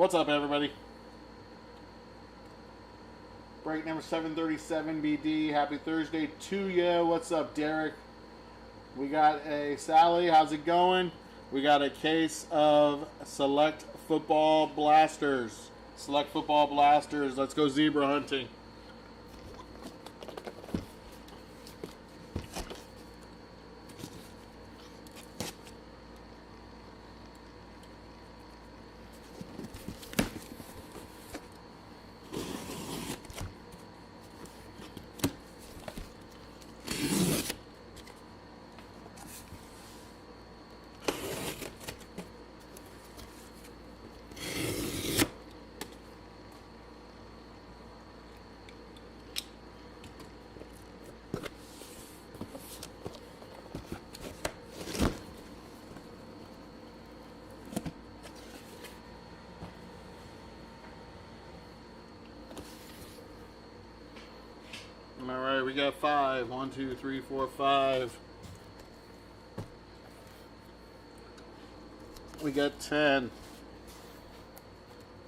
What's up, everybody? Break number 737 BD. Happy Thursday to you. What's up, Derek? We got a Sally. How's it going? We got a case of Select Football Blasters. Select Football Blasters. Let's go zebra hunting. Alright, we got 5. 1, 2, 3, 4, 5. We got 10.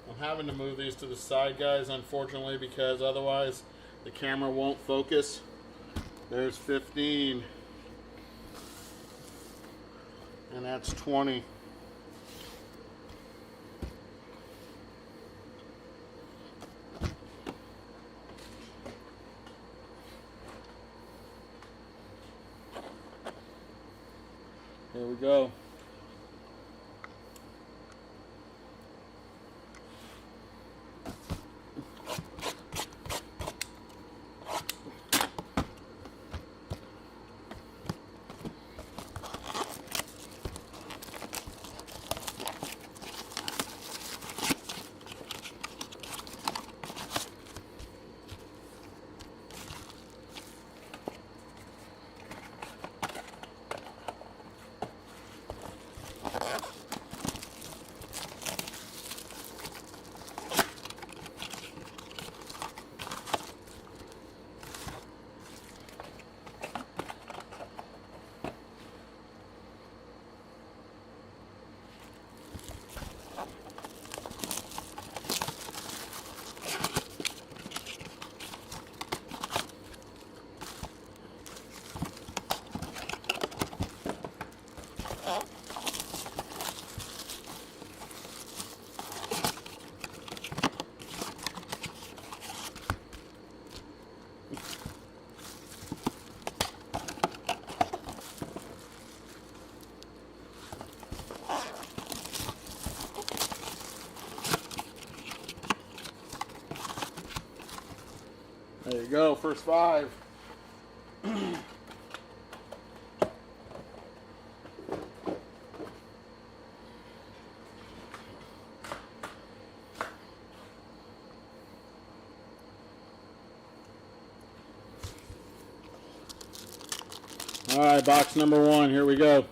I'm having to move these to the side, guys, unfortunately, because otherwise the camera won't focus. There's 15. And that's 20. Here we go. There you go, first 5. All right, box number 1, here we go.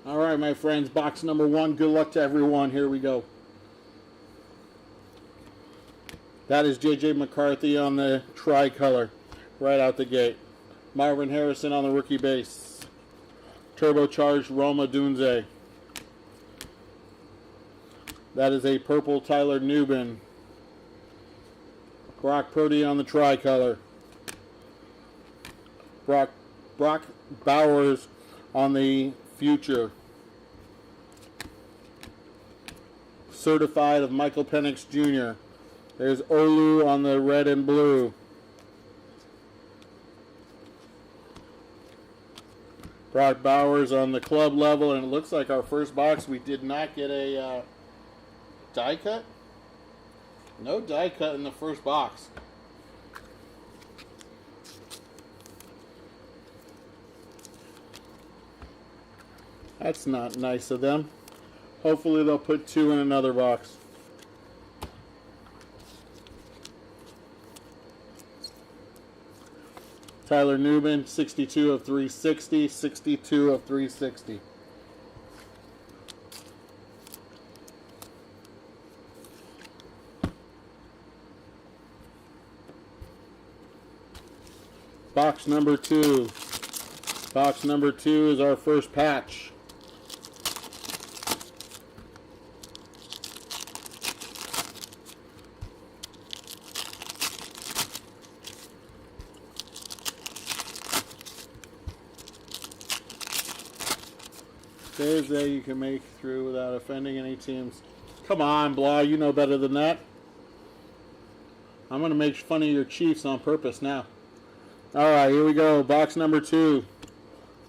All right, my friends, box number 1. Good luck to everyone. Here we go. That is J.J. McCarthy on the tricolor right out the gate. Marvin Harrison on the rookie base. Turbocharged Roma Dunze. That is a purple Tyler Nubin. Brock Purdy on the tricolor. Brock Bowers on the future. Certified of Michael Penix Jr. There's Olu on the red and blue. Brock Bowers on the club level, and it looks like our first box we did not get a die cut. No die cut in the first box. That's not nice of them. Hopefully they'll put 2 in another box. Tyler Newman, 62 of 360, 62 of 360. Box number 2. Box number 2 is our first patch. Days that you can make through without offending any teams. Come on, Blah, you know better than that. I'm going to make fun of your Chiefs on purpose now. Alright, here we go. Box number 2.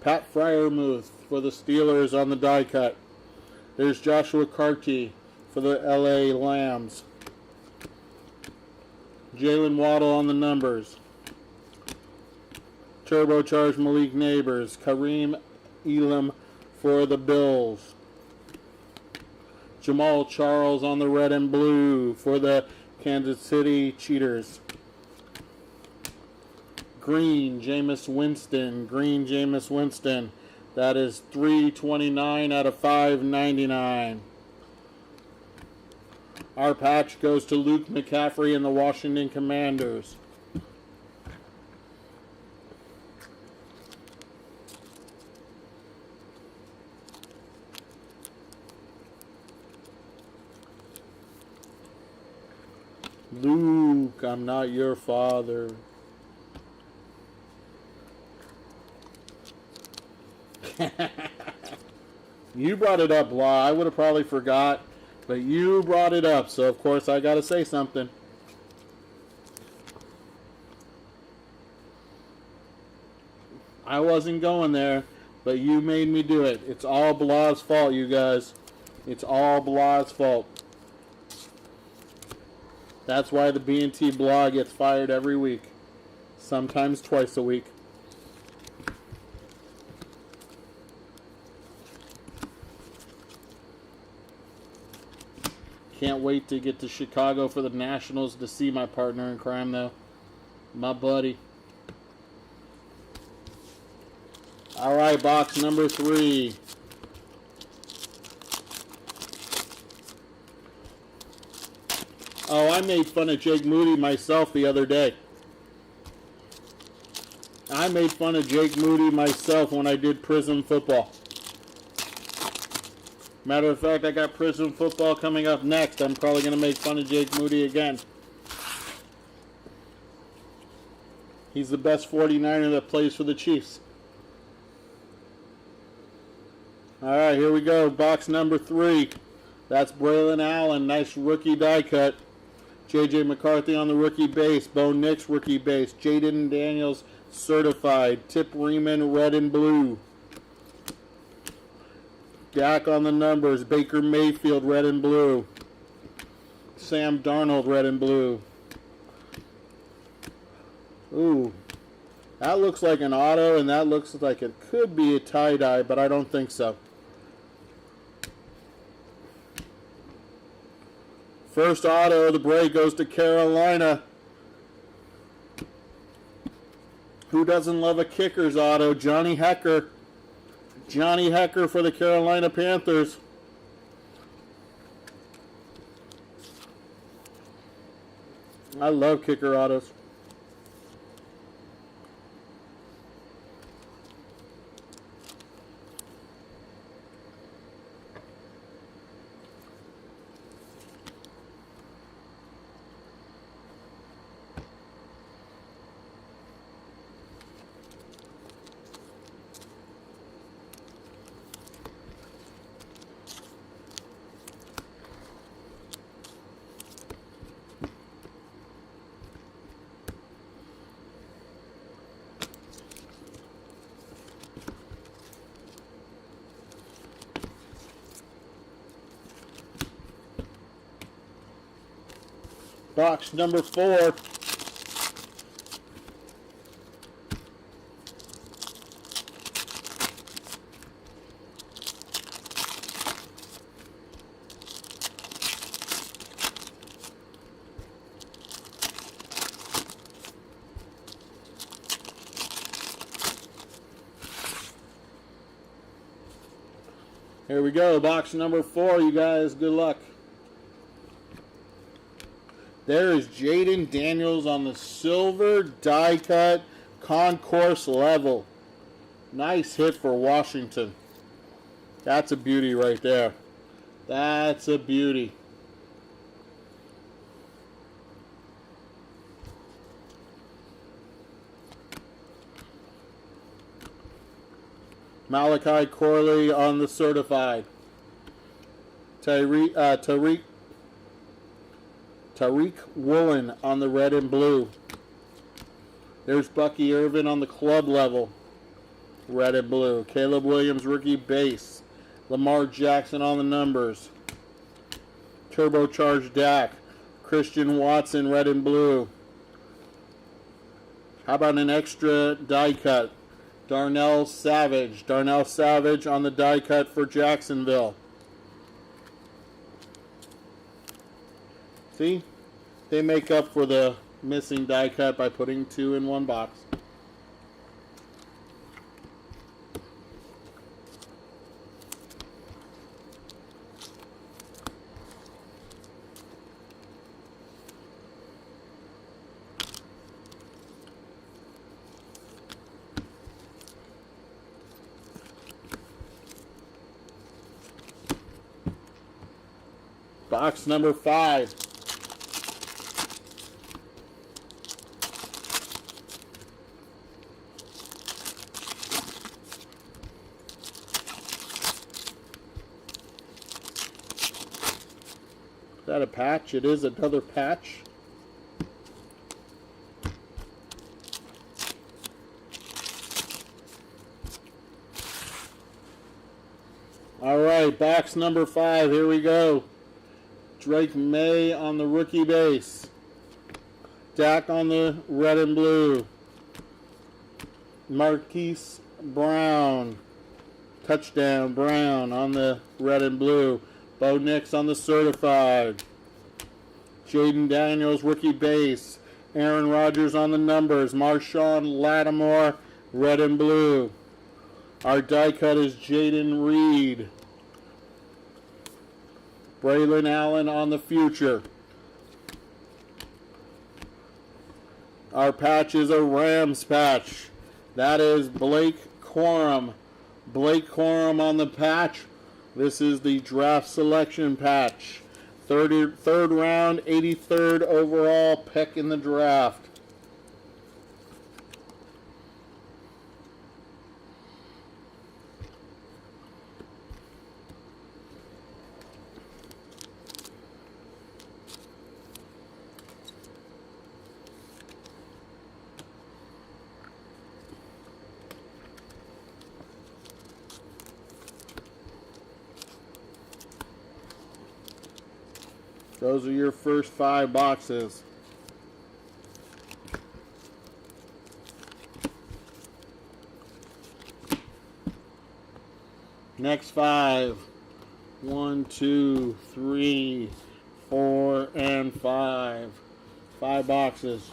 Pat Freiermuth for the Steelers on the die cut. There's Joshua Carty for the LA Lambs. Jalen Waddle on the numbers. Turbocharged Malik Neighbors. Kareem Elam for the Bills. Jamal Charles on the red and blue for the Kansas City Cheaters. Green Jameis Winston. Green Jameis Winston. That is 329 out of 599. Our patch goes to Luke McCaffrey and the Washington Commanders. Luke, I'm not your father. You brought it up, Law. I would have probably forgot, but you brought it up, so of course I got to say something. I wasn't going there, but you made me do it. It's all Blah's fault, you guys. It's all Blah's fault. That's why the B&T blog gets fired every week. Sometimes twice a week. Can't wait to get to Chicago for the Nationals to see my partner in crime, though. My buddy. All right, box number 3. Oh, I made fun of Jake Moody myself the other day. I made fun of Jake Moody myself when I did Prism football. Matter of fact, I got Prism football coming up next. I'm probably going to make fun of Jake Moody again. He's the best 49er that plays for the Chiefs. All right, here we go. Box number 3. That's Braylon Allen. Nice rookie die cut. J.J. McCarthy on the rookie base. Bo Nix rookie base. Jaden Daniels certified. Tip Riemann red and blue. Dak on the numbers. Baker Mayfield red and blue. Sam Darnold red and blue. Ooh. That looks like an auto, and that looks like it could be a tie-dye, but I don't think so. First auto of the break goes to Carolina. Who doesn't love a kicker's auto? Johnny Hecker. Johnny Hecker for the Carolina Panthers. I love kicker autos. Box number 4. Here we go. Box number 4. You guys, good luck. There is Jaden Daniels on the silver die cut concourse level. Nice hit for Washington. That's a beauty right there. That's a beauty. Malachi Corley on the certified. Tariq Woolen on the red and blue. There's Bucky Irvin on the club level. Red and blue. Caleb Williams rookie base. Lamar Jackson on the numbers. Turbocharged Dak. Christian Watson red and blue. How about an extra die cut? Darnell Savage. Darnell Savage on the die cut for Jacksonville. See? They make up for the missing die cut by putting 2 in one box. Box number 5. Is that a patch? It is another patch. All right, box number 5. Here we go. Drake May on the rookie base. Dak on the red and blue. Marquise Brown. Touchdown Brown on the red and blue. Bo Nix on the certified. Jaden Daniels rookie base. Aaron Rodgers on the numbers. Marshawn Lattimore red and blue. Our die cut is Jaden Reed. Braylon Allen on the future. Our patch is a Rams patch. That is Blake Corum. Blake Corum on the patch. This is the draft selection patch. Third round, 83rd overall pick in the draft. Those are your first 5 boxes. Next 5. 1, 2, 3, 4, and 5. 5 boxes.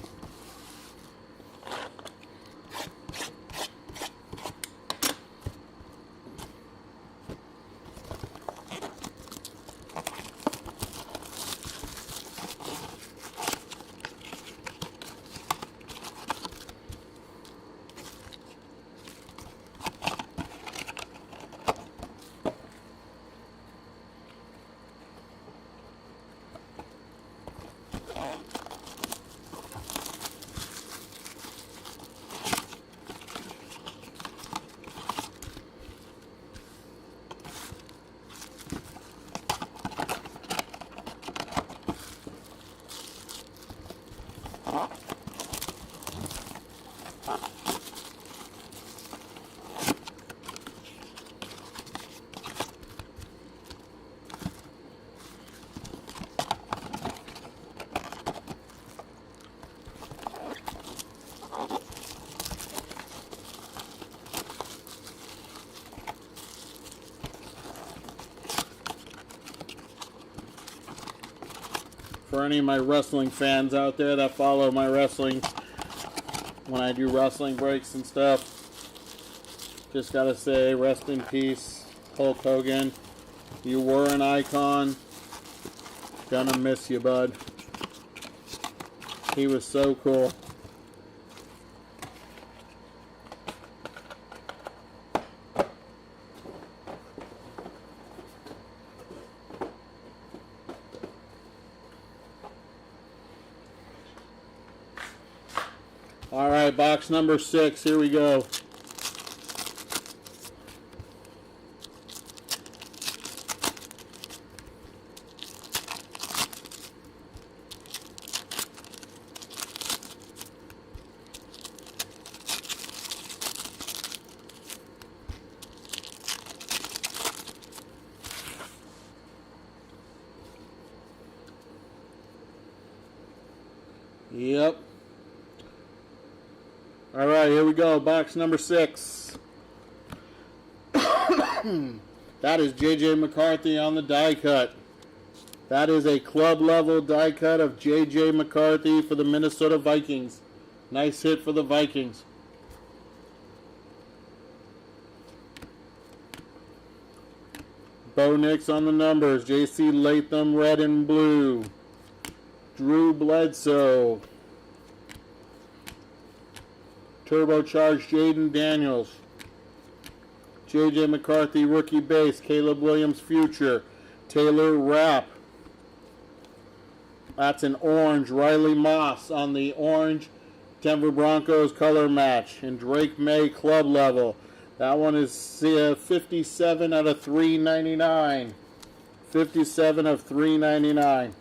For any of my wrestling fans out there that follow my wrestling, when I do wrestling breaks and stuff, just gotta say rest in peace Hulk Hogan. You were an icon. Gonna miss you, bud. He was so cool. All right, box number 6. Here we go. Yep. All right, here we go. Box number 6. That is J.J. McCarthy on the die cut. That is a club level die cut of J.J. McCarthy for the Minnesota Vikings. Nice hit for the Vikings. Bo Nix on the numbers. J.C. Latham, red and blue. Drew Bledsoe. Turbocharged Jaden Daniels. J.J. McCarthy, rookie base. Caleb Williams, future. Taylor Rapp. That's an orange. Riley Moss on the orange Denver Broncos color match. And Drake May, club level. That one is 57 out of 399. 57 of 399.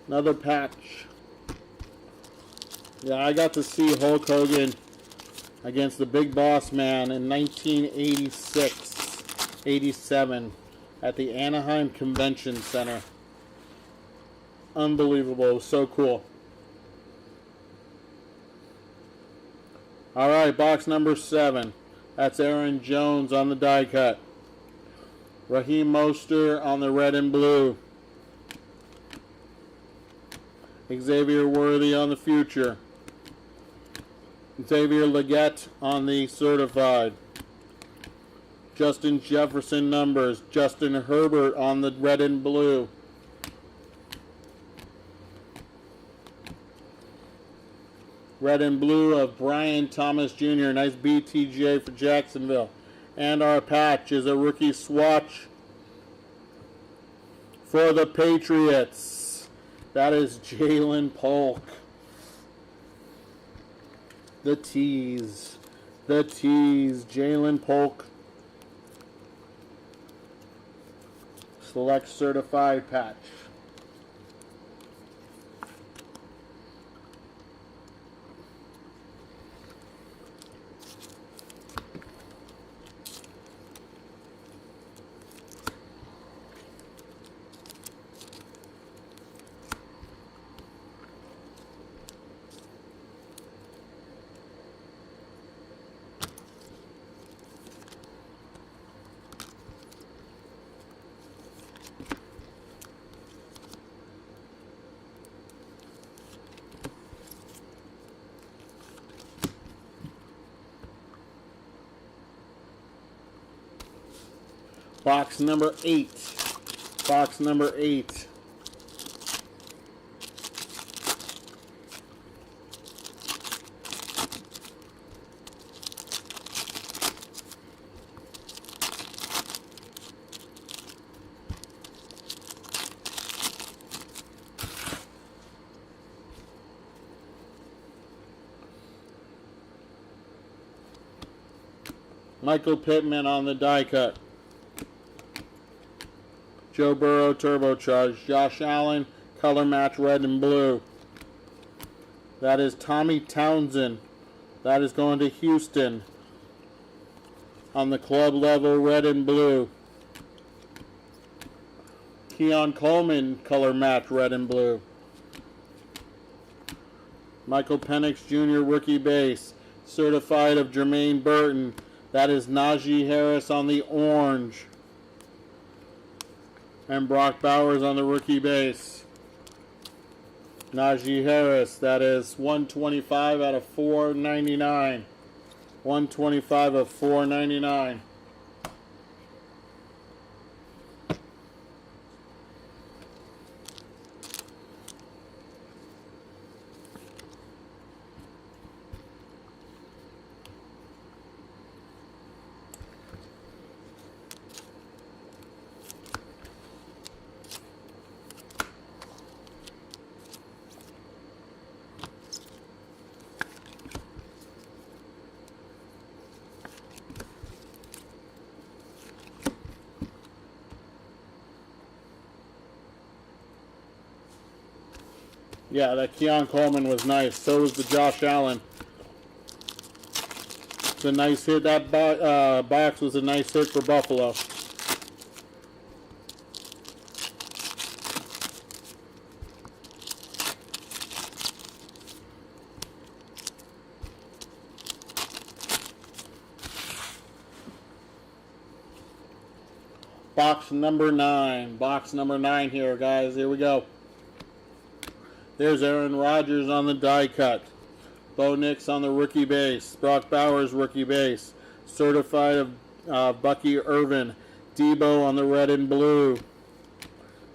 Another patch. Yeah, I got to see Hulk Hogan against the Big Boss Man in 1986, 87 at the Anaheim Convention Center. Unbelievable. It was so cool. All right, box number 7. That's Aaron Jones on the die cut. Raheem Mostert on the red and blue. Xavier Worthy on the future. Xavier Legette on the certified. Justin Jefferson numbers. Justin Herbert on the red and blue. Red and blue of Brian Thomas Jr. Nice BTJ for Jacksonville. And our patch is a rookie swatch for the Patriots. That is Jalen Polk. The tease. The tease. Jalen Polk. Select certified patch. Box number 8. Box number 8. Michael Pittman on the die cut. Joe Burrow turbocharged. Josh Allen color match red and blue. That is Tommy Townsend. That is going to Houston on the club level red and blue. Keon Coleman color match red and blue. Michael Penix Jr. rookie base. Certified of Jermaine Burton. That is Najee Harris on the orange. And Brock Bowers on the rookie base. Najee Harris, that is 125 out of 499. 125 of 499. Yeah, that Keon Coleman was nice. So was the Josh Allen. It's a nice hit. That box was a nice hit for Buffalo. Box number 9. Box number 9 here, guys. Here we go. There's Aaron Rodgers on the die cut. Bo Nix on the rookie base. Brock Bowers rookie base. Certified of Bucky Irvin. Debo on the red and blue.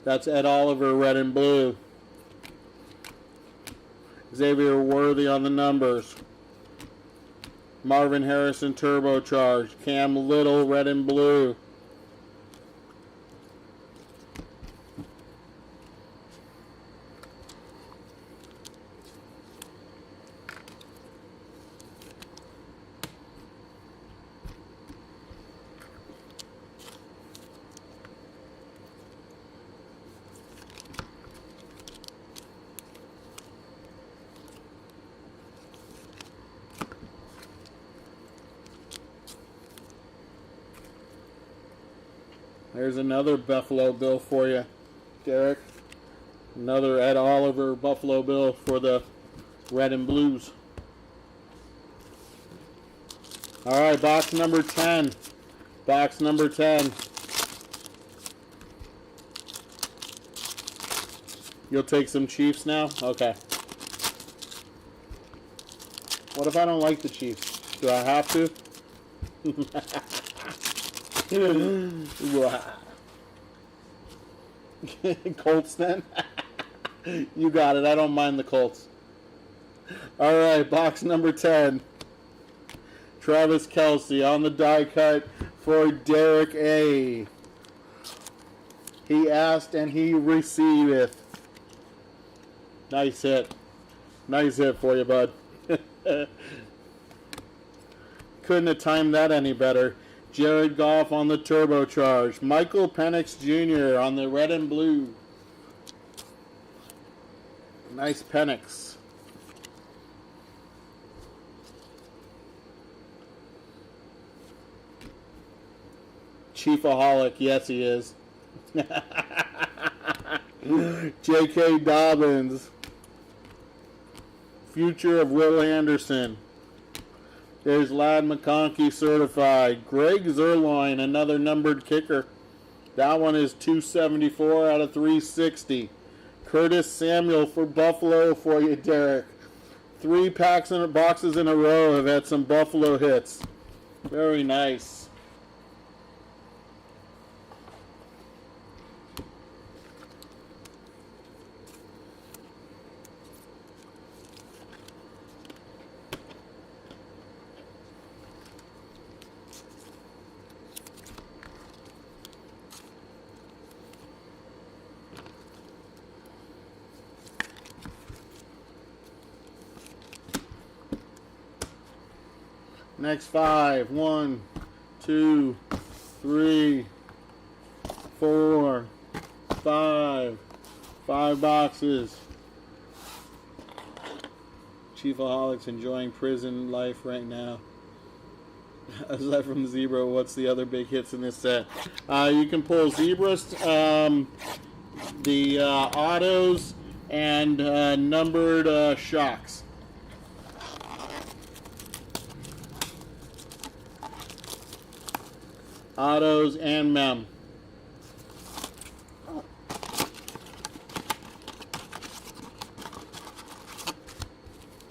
That's Ed Oliver red and blue. Xavier Worthy on the numbers. Marvin Harrison turbocharged. Cam Little red and blue. There's another Buffalo Bill for you, Derek. Another Ed Oliver Buffalo Bill for the red and blues. All right, box number 10. Box number 10. You'll take some Chiefs now? Okay. What if I don't like the Chiefs? Do I have to? Colts then? You got it. I don't mind the Colts. All right, box number 10. Travis Kelce on the die cut for Derek A. He asked and he receiveth. Nice hit. Nice hit for you, bud. Couldn't have timed that any better. Jared Goff on the turbocharge. Michael Penix Jr. on the red and blue. Nice Penix. Chiefaholic, yes he is. J.K. Dobbins. Future of Will Anderson. There's Ladd McConkey certified. Greg Zerline, another numbered kicker. That one is 274 out of 360. Curtis Samuel for Buffalo for you, Derek. 3 boxes in a row have had some Buffalo hits. Very nice. Next 5. 1, 2, 3, 4, 5. 5 boxes. Chiefaholics enjoying prison life right now. Aside from Zebra, what's the other big hits in this set? You can pull Zebras, the autos, and numbered shocks. Autos and mem.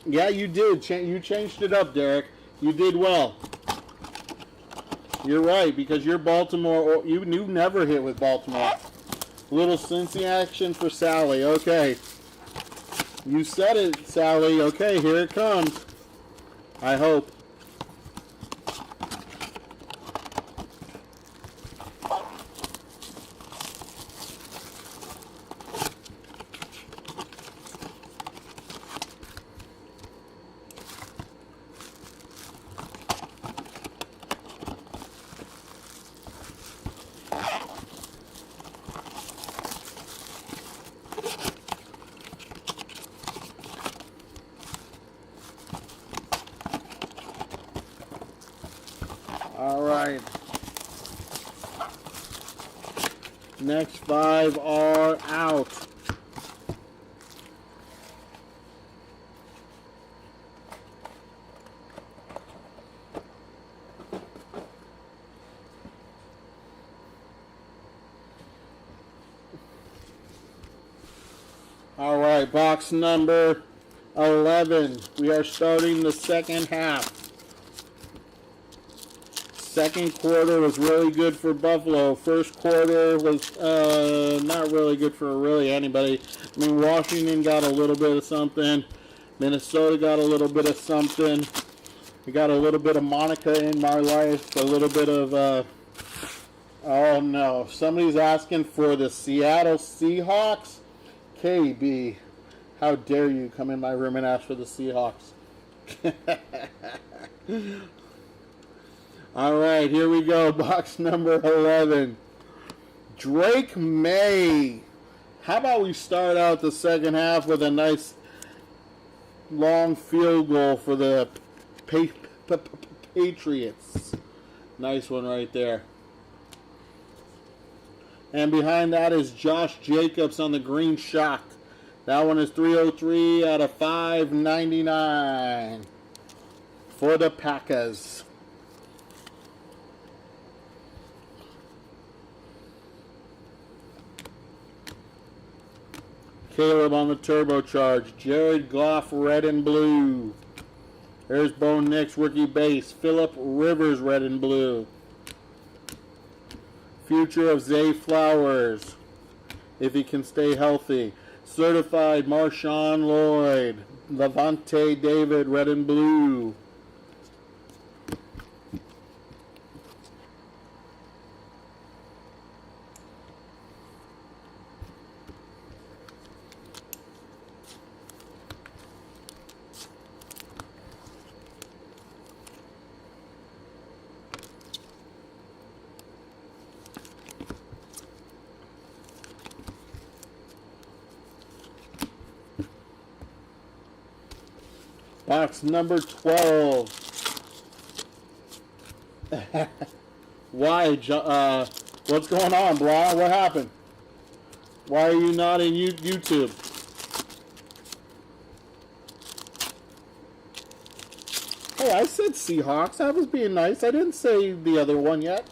Yeah, you did. You changed it up, Derek. You did well. You're right, because you're Baltimore. You never hit with Baltimore. Little Cincy action for Sally. Okay. You said it, Sally. Okay, here it comes. I hope. All right. Next 5 are out. All right, box number 11. We are starting the second half. Second quarter was really good for Buffalo. First quarter was not really good for really anybody. I mean, Washington got a little bit of something. Minnesota got a little bit of something. We got a little bit of Monica in my life. A little bit of, oh no. Somebody's asking for the Seattle Seahawks. KB, how dare you come in my room and ask for the Seahawks. All right, here we go. Box number 11. Drake May. How about we start out the second half with a nice long field goal for the Patriots. Nice one right there. And behind that is Josh Jacobs on the green shock. That one is 303 out of 599 for the Packers. Caleb on the turbocharge. Jared Goff, red and blue. There's Bo Nix, rookie base. Phillip Rivers, red and blue. Future of Zay Flowers, if he can stay healthy. Certified Marshawn Lloyd. Levante David, red and blue. Box number 12. Why? What's going on, Blah? What happened? Why are you not in YouTube? Hey, I said Seahawks. I was being nice. I didn't say the other one yet.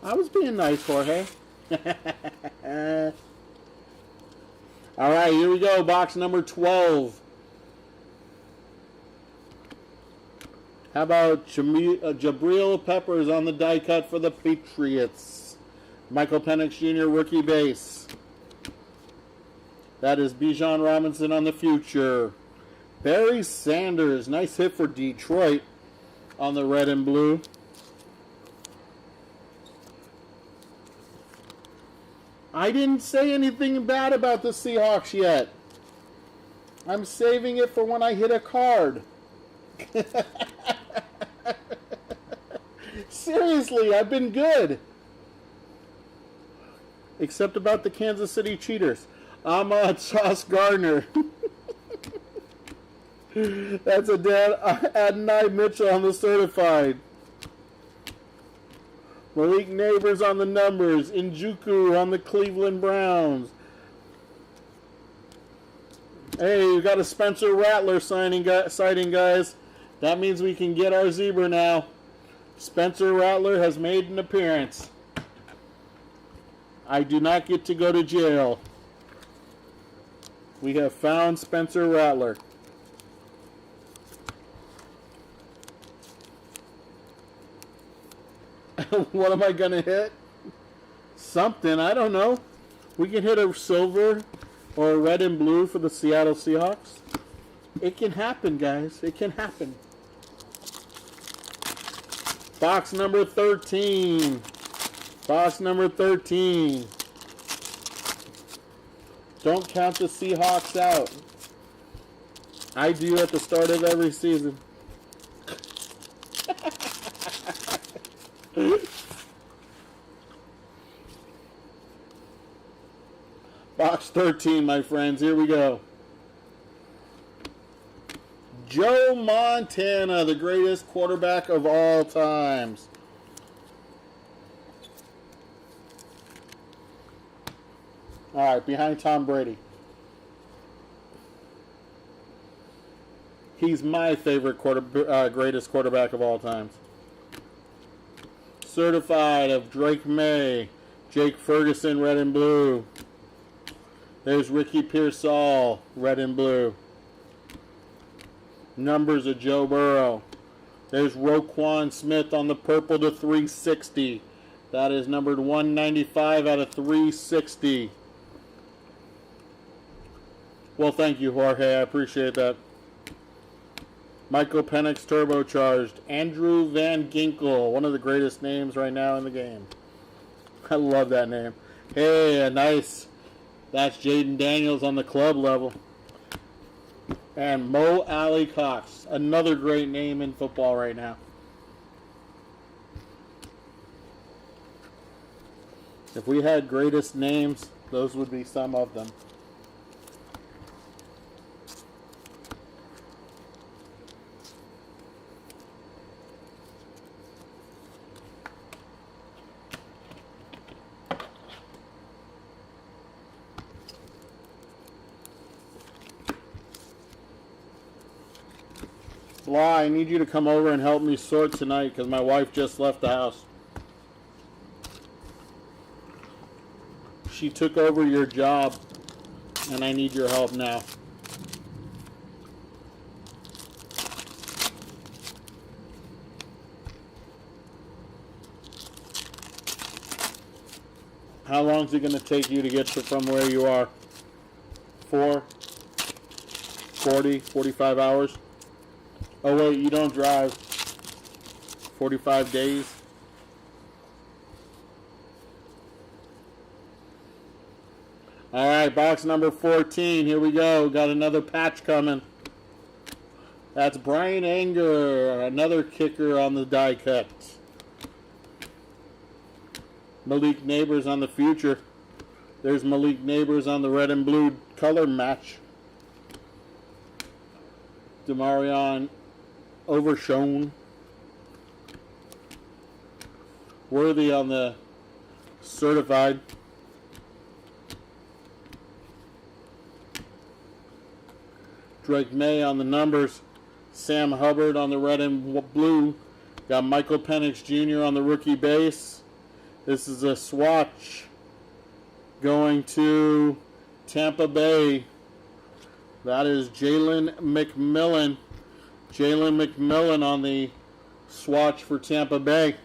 I was being nice, Jorge. All right, here we go. Box number 12. How about Jabril Peppers on the die cut for the Patriots? Michael Penix Jr., rookie base. That is Bijan Robinson on the future. Barry Sanders, nice hit for Detroit on the red and blue. I didn't say anything bad about the Seahawks yet. I'm saving it for when I hit a card. Seriously, I've been good. Except about the Kansas City Cheaters. I'm Sauce Gardner. That's a Dan Adonai Mitchell on the certified. Malik Neighbors on the numbers. Njoku on the Cleveland Browns. Hey, we got a Spencer Rattler sighting, guys. That means we can get our zebra now. Spencer Rattler has made an appearance. I do not get to go to jail. We have found Spencer Rattler. What am I going to hit? Something, I don't know. We can hit a silver or a red and blue for the Seattle Seahawks. It can happen, guys. It can happen. Box number 13. Box number 13. Don't count the Seahawks out. I do at the start of every season. Box 13, my friends. Here we go. Joe Montana, the greatest quarterback of all times. All right, behind Tom Brady. He's my favorite greatest quarterback of all times. Certified of Drake May, Jake Ferguson, red and blue. There's Ricky Pearsall, red and blue. Numbers of Joe Burrow. There's Roquan Smith on the purple to 360. That is numbered 195 out of 360. Well, thank you, Jorge. I appreciate that. Michael Penix turbocharged. Andrew Van Ginkel, one of the greatest names right now in the game. I love that name. Hey, nice. That's Jaden Daniels on the club level. And Mo Alley Cox, another great name in football right now. If we had greatest names, those would be some of them. Blah, I need you to come over and help me sort tonight because my wife just left the house. She took over your job and I need your help now. How long is it going to take you to get from where you are? 4, 40, 45 hours? Oh wait, you don't drive. 45 days. All right, box number 14. Here we go. Got another patch coming. That's Brian Anger, another kicker on the die cut. Malik Neighbors on the future. There's Malik Neighbors on the red and blue color match. Demarion Overshone. Worthy on the certified. Drake May on the numbers. Sam Hubbard on the red and blue. Got Michael Penix Jr. on the rookie base. This is a swatch going to Tampa Bay. That is Jalen McMillan. Jalen McMillan on the swatch for Tampa Bay.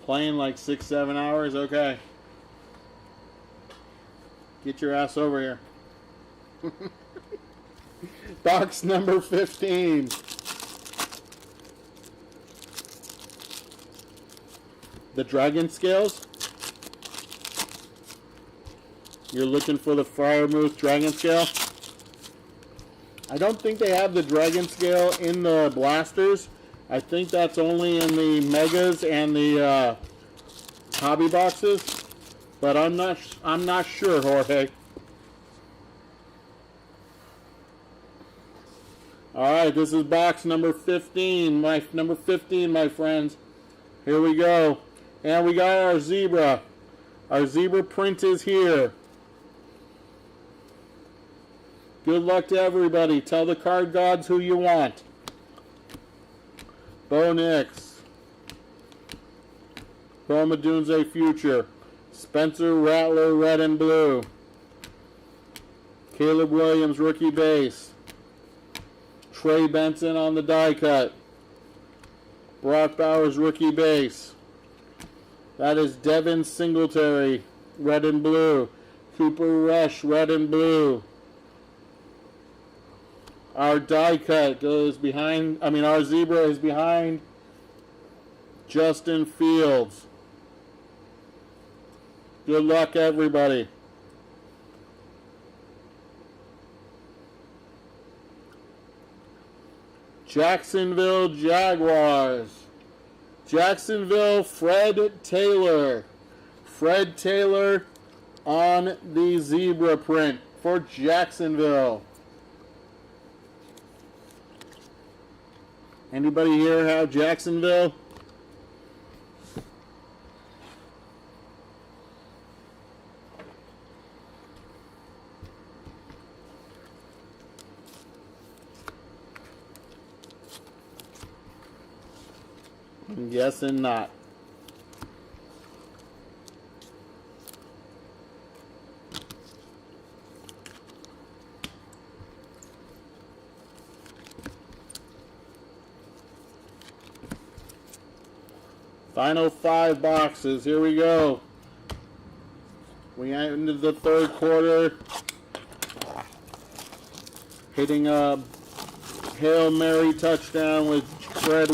Playing like 6-7 hours? Okay. Get your ass over here. Box number 15. The Dragon Scales. You're looking for the Firemoose Dragon Scale. I don't think they have the Dragon Scale in the blasters. I think that's only in the Megas and the hobby boxes. But I'm not sure, Jorge. All right, this is box number 15. Number 15, my friends. Here we go. And we got our zebra. Our zebra print is here. Good luck to everybody. Tell the card gods who you want. Bo Nix. Chroma Dunze Future. Spencer Rattler Red and Blue. Caleb Williams Rookie Base. Trey Benson on the die cut. Brock Bowers Rookie Base. That is Devin Singletary Red and Blue. Cooper Rush Red and Blue. Our die cut goes behind, our zebra is behind Justin Fields. Good luck, everybody. Jacksonville Jaguars. Jacksonville Fred Taylor. Fred Taylor on the zebra print for Jacksonville. Anybody here have Jacksonville? Yes and not. Final 5 boxes. Here we go. We ended the third quarter hitting a Hail Mary touchdown with Fred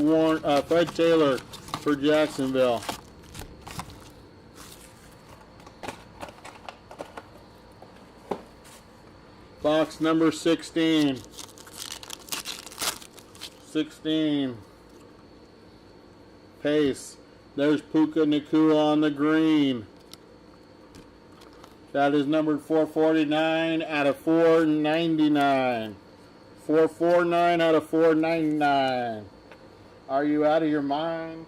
Taylor for Jacksonville. Box number 16. 16. Pace. There's Puka Nacua on the green. That is numbered 449 out of 499. 449 out of 499. Are you out of your mind?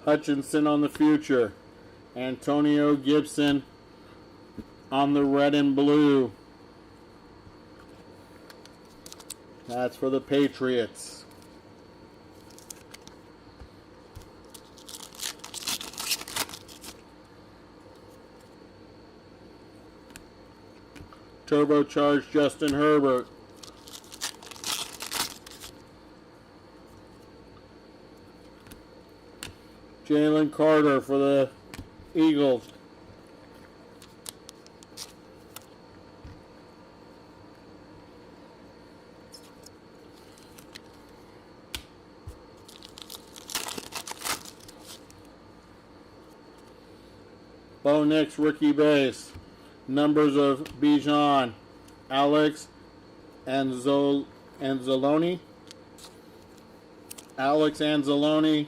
Hutchinson on the future. Antonio Gibson on the red and blue. That's for the Patriots. Turbocharged Justin Herbert. Jalen Carter for the Eagles. Bo Nix rookie base. Numbers of Bijan, Alex Anzalone. Alex Anzalone.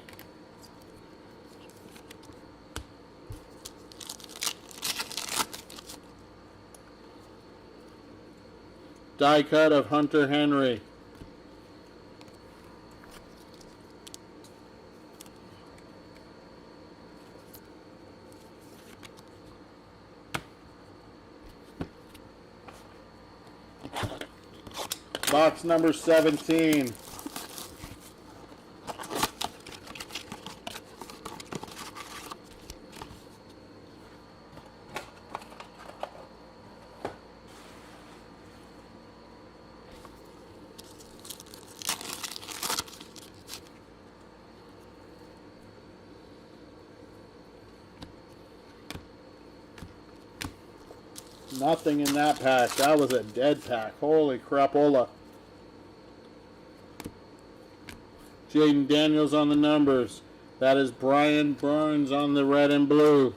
Die cut of Hunter Henry. Box number 17. Nothing in that pack. That was a dead pack. Holy crapola. Jaden Daniels on the numbers. That is Brian Burns on the red and blue.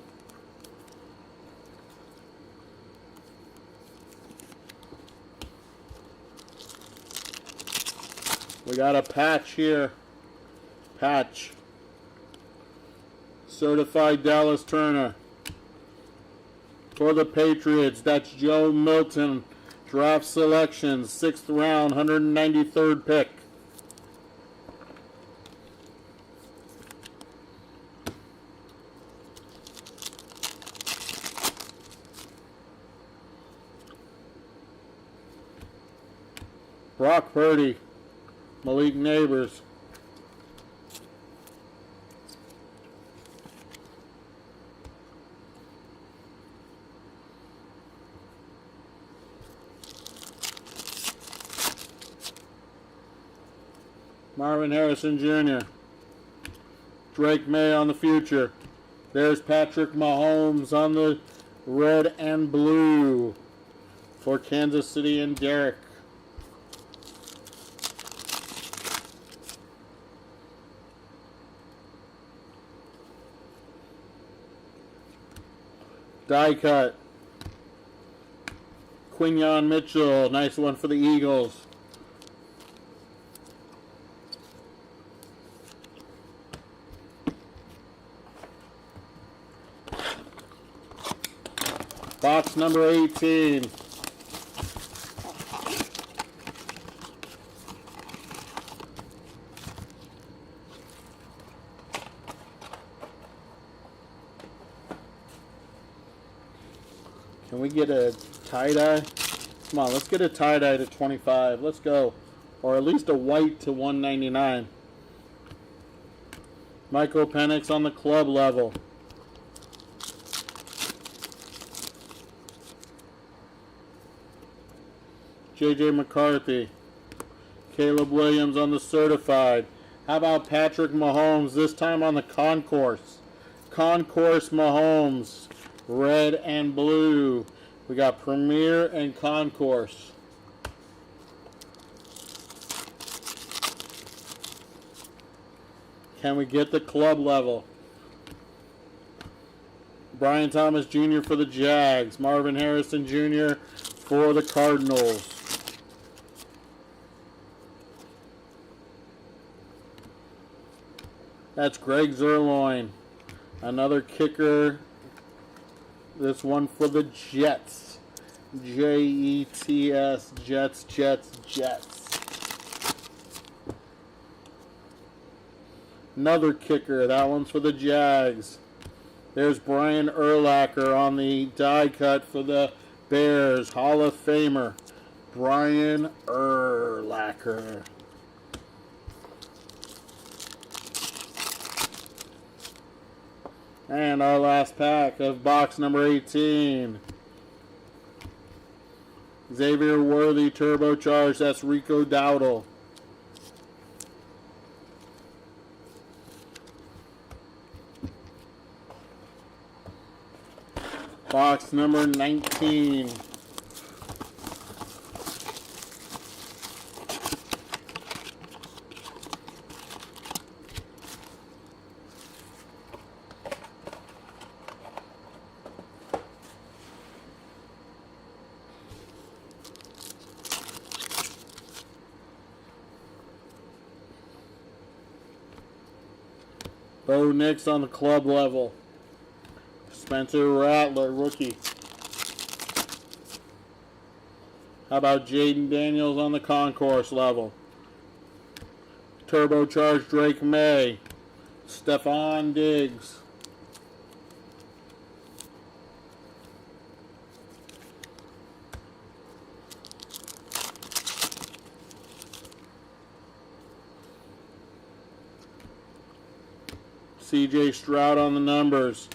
We got a patch here. Patch. Certified Dallas Turner. For the Patriots, that's Joe Milton. Draft selection, 6th round, 193rd pick. Brock Purdy. Malik Neighbors. Marvin Harrison Jr. Drake May on the future. There's Patrick Mahomes on the red and blue for Kansas City and Derek. Die cut. Quinyon Mitchell, nice one for the Eagles. Box number 18. Can we get a tie-dye? Come on, let's get a tie-dye to 25. Let's go. Or at least a white to 199. Michael Penix on the club level. J.J. McCarthy. Caleb Williams on the certified. How about Patrick Mahomes, this time on the concourse? Concourse Mahomes. Red and blue. We got Premier and Concourse. Can we get the club level? Brian Thomas Jr. for the Jags. Marvin Harrison Jr. for the Cardinals. That's Greg Zerloin. Another kicker. This one for the Jets. Jets, Jets, Jets, Jets. Another kicker. That one's for the Jags. There's Brian Urlacher on the die cut for the Bears. Hall of Famer. Brian Urlacher. And our last pack of box number 18. Xavier Worthy turbocharged. That's Rico Dowdle. Box number 19. Bo Nix on the club level. Spencer Rattler, rookie. How about Jaden Daniels on the concourse level? Turbocharged Drake May. Stephon Diggs. CJ Stroud on the numbers.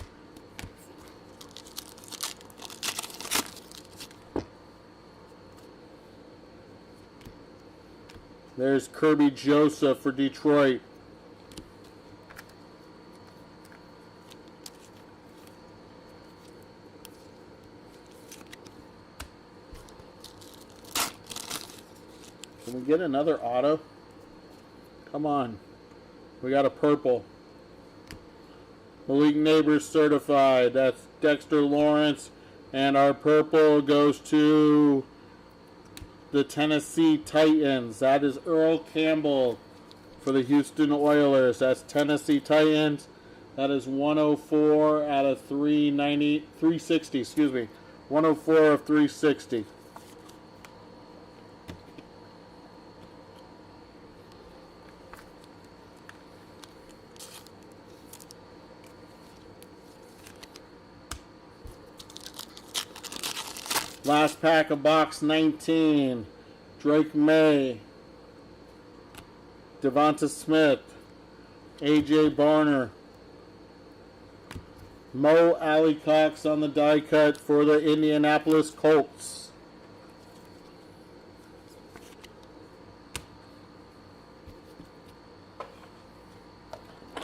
There's Kirby Joseph for Detroit. Can we get another auto? Come on. We got a purple. Malik Neighbors certified. That's Dexter Lawrence. And our purple goes to the Tennessee Titans. That is Earl Campbell for the Houston Oilers. That's Tennessee Titans. That is 104 out of 360, excuse me. 104 of 360. Last pack of box 19. Drake May, Devonta Smith, A.J. Barner, Mo Alley Cox on the die cut for the Indianapolis Colts.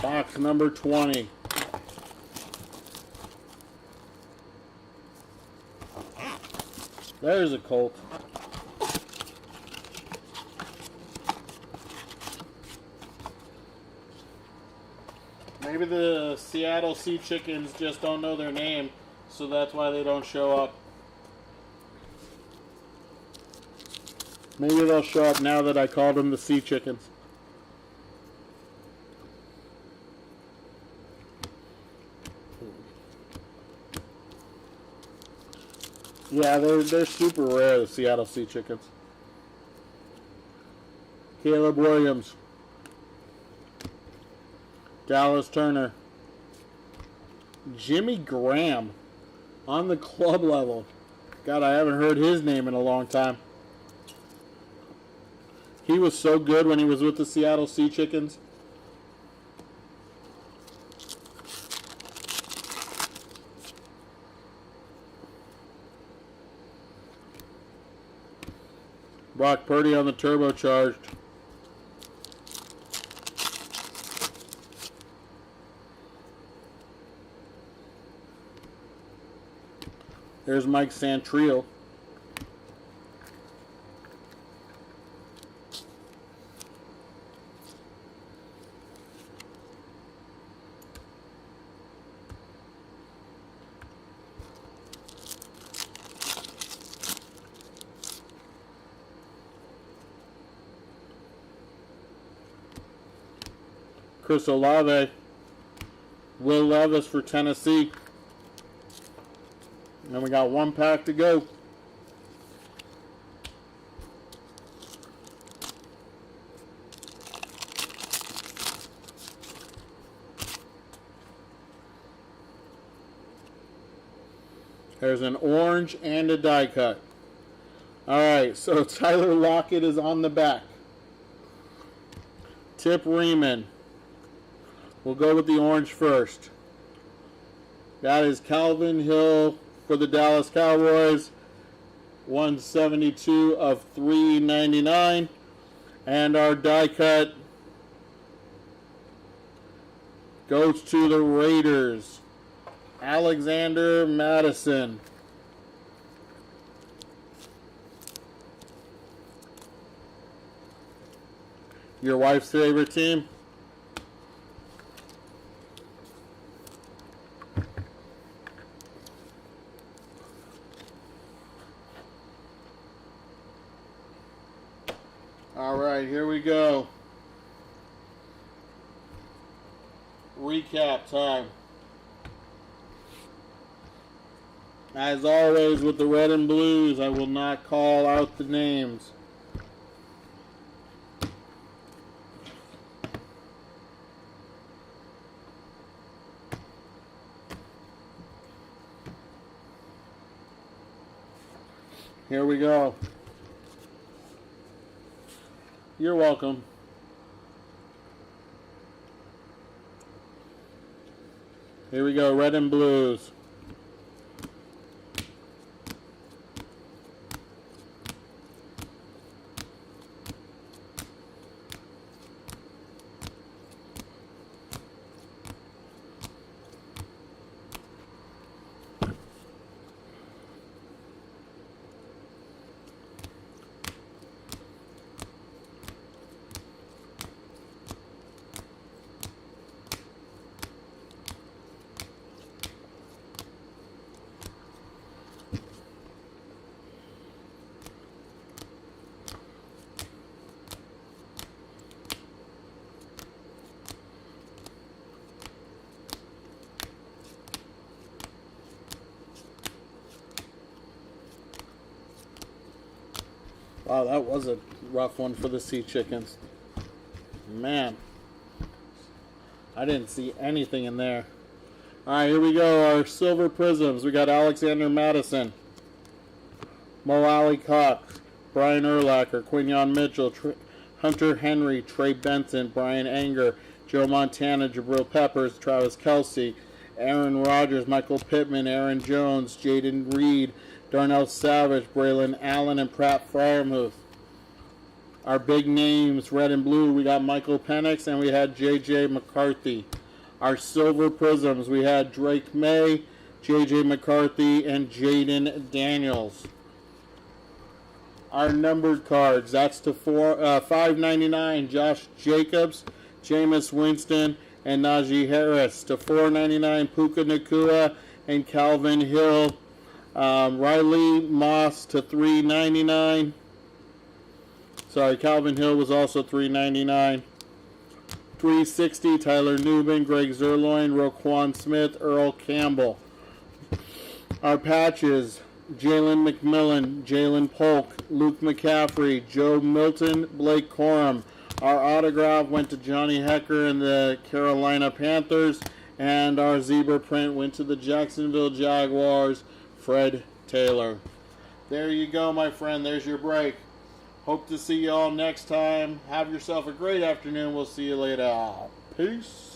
Box number 20. There's a Colt. Maybe the Seattle Sea Chickens just don't know their name, so that's why they don't show up. Maybe they'll show up now that I called them the Sea Chickens. Yeah, they're super rare, the Seattle Sea Chickens. Caleb Williams. Dallas Turner. Jimmy Graham on the club level. God, I haven't heard his name in a long time. He was so good when he was with the Seattle Sea Chickens. Brock Purdy on the turbocharged. There's Mike Santriel. Chris Olave. Will Levis for Tennessee. And we got one pack to go. There's an orange and a die cut. Alright, so Tyler Lockett is on the back. Tip Riemann. We'll go with the orange first. That is Calvin Hill for the Dallas Cowboys. 172 of 399. And our die cut goes to the Raiders. Alexander Madison. Your wife's favorite team? All right, here we go. Recap time. As always with the red and blues, I will not call out the names. Here we go. You're welcome. Here we go, red and blues. Wow, that was a rough one for the Sea Chickens. Man, I didn't see anything in there. All right, here we go. Our silver prisms. We got Alexander Madison, Mo Alley Cox, Brian Urlacher, Quinyon Mitchell, Hunter Henry, Trey Benson, Brian Anger, Joe Montana, Jabril Peppers, Travis Kelsey, Aaron Rodgers, Michael Pittman, Aaron Jones, Jaden Reed, Darnell Savage, Braylon Allen, and Pratt Fryermuth. Our big names, red and blue, we got Michael Penix and we had J.J. McCarthy. Our silver prisms, we had Drake May, J.J. McCarthy, and Jaden Daniels. Our numbered cards, that's to $5.99, Josh Jacobs, Jameis Winston, and Najee Harris. To $4.99, Puka Nacua and Calvin Hill. Riley Moss to $3.99. Sorry, Calvin Hill was also $3.99. $3.60, Tyler Newman, Greg Zerloin, Roquan Smith, Earl Campbell. Our patches, Jalen McMillan, Jalen Polk, Luke McCaffrey, Joe Milton, Blake Corum. Our autograph went to Johnny Hecker and the Carolina Panthers, and our zebra print went to the Jacksonville Jaguars, Fred Taylor. There you go, my friend. There's your break. Hope to see you all next time. Have yourself a great afternoon. We'll see you later. Peace.